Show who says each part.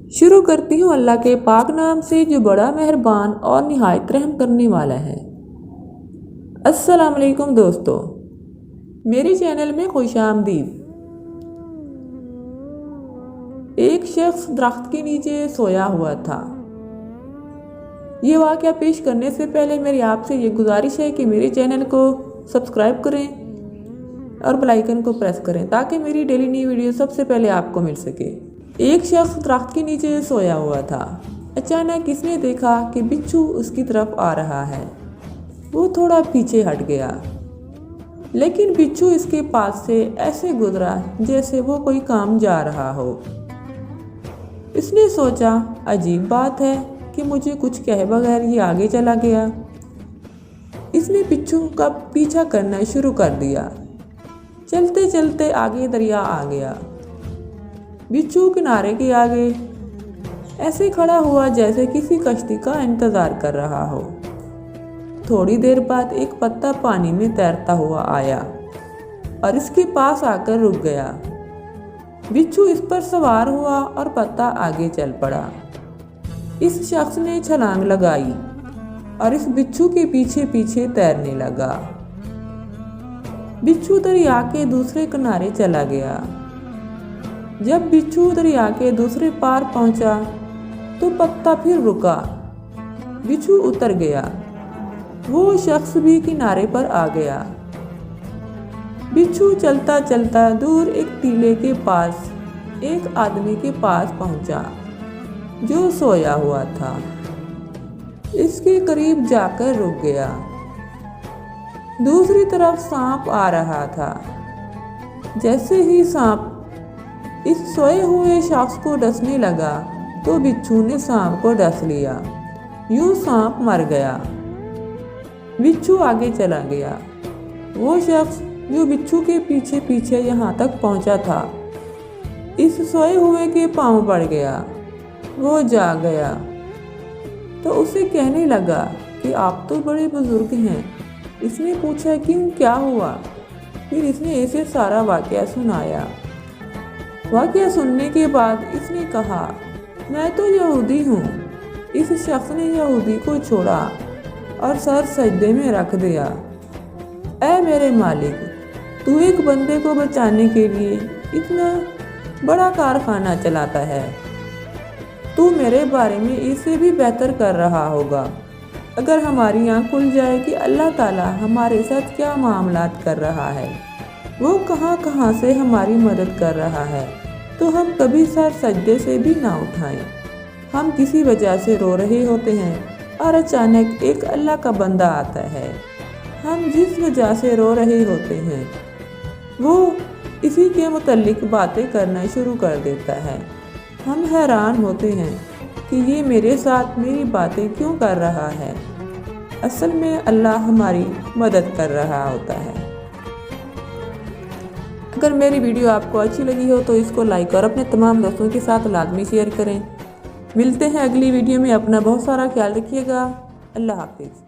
Speaker 1: शुरू करती हूँ अल्लाह के पाक नाम से जो बड़ा मेहरबान और निहायत रहम करने वाला है। अस्सलाम वालेकुम दोस्तों, मेरे चैनल में खुशामदीद। एक शख्स दरख्त के नीचे सोया हुआ था। ये वाक़या पेश करने से पहले मेरी आपसे ये गुजारिश है कि मेरे चैनल को सब्सक्राइब करें और बेल आइकन को प्रेस करें ताकि मेरी डेली न्यू वीडियो सबसे पहले आपको मिल सके। एक शख्स दरख्त के नीचे सोया हुआ था। अचानक इसने देखा कि बिच्छू उसकी तरफ आ रहा है। वो थोड़ा पीछे हट गया, लेकिन बिच्छू इसके पास से ऐसे गुजरा जैसे वो कोई काम जा रहा हो। इसने सोचा, अजीब बात है कि मुझे कुछ कहे बगैर ये आगे चला गया। इसने बिच्छू का पीछा करना शुरू कर दिया। चलते चलते आगे दरिया आ गया। बिच्छू किनारे के आगे ऐसे खड़ा हुआ जैसे किसी कश्ती का इंतज़ार कर रहा हो। थोड़ी देर बाद एक पत्ता पानी में तैरता हुआ आया और इसके पास आकर रुक गया। बिच्छू इस पर सवार हुआ और पत्ता आगे चल पड़ा। इस शख्स ने छलांग लगाई और इस बिच्छू के पीछे पीछे तैरने लगा। बिच्छू दरिया के दूसरे किनारे चला गया। जब बिच्छू दरिया के दूसरे पार पहुंचा तो पत्ता फिर रुका। बिच्छू उतर गया। वो शख्स भी किनारे पर आ गया। बिच्छू चलता चलता दूर एक टीले के पास एक आदमी के पास पहुंचा जो सोया हुआ था। इसके करीब जाकर रुक गया। दूसरी तरफ सांप आ रहा था। जैसे ही सांप इस सोए हुए शख्स को डसने लगा तो बिच्छू ने सांप को डस लिया। यूं सांप मर गया। बिच्छू आगे चला गया। वो शख्स जो बिच्छू के पीछे पीछे यहाँ तक पहुँचा था, इस सोए हुए के पांव पड़ गया। वो जाग गया तो उसे कहने लगा कि आप तो बड़े बुजुर्ग हैं। इसने पूछा, क्यों, क्या हुआ? फिर इसने ऐसे सारा वाक़या सुनाया। वाक़या सुनने के बाद इसने कहा, मैं तो यहूदी हूँ। इस शख्स ने यहूदी को छोड़ा और सर सजदे में रख दिया। ऐ मेरे मालिक, तू एक बंदे को बचाने के लिए इतना बड़ा कारखाना चलाता है। तू मेरे बारे में इससे भी बेहतर कर रहा होगा। अगर हमारी आँख खुल जाए कि अल्लाह ताला हमारे साथ क्या मामलात कर रहा है, वो कहाँ कहाँ से हमारी मदद कर रहा है, तो हम कभी सर सजदे से भी ना उठाएं। हम किसी वजह से रो रहे होते हैं और अचानक एक अल्लाह का बंदा आता है। हम जिस वजह से रो रहे होते हैं वो इसी के मुतल्लिक बातें करना शुरू कर देता है। हम हैरान होते हैं कि ये मेरे साथ मेरी बातें क्यों कर रहा है। असल में अल्लाह हमारी मदद कर रहा होता है। अगर मेरी वीडियो आपको अच्छी लगी हो तो इसको लाइक और अपने तमाम दोस्तों के साथ लाजमी शेयर करें। मिलते हैं अगली वीडियो में। अपना बहुत सारा ख्याल रखिएगा। अल्लाह हाफिज़।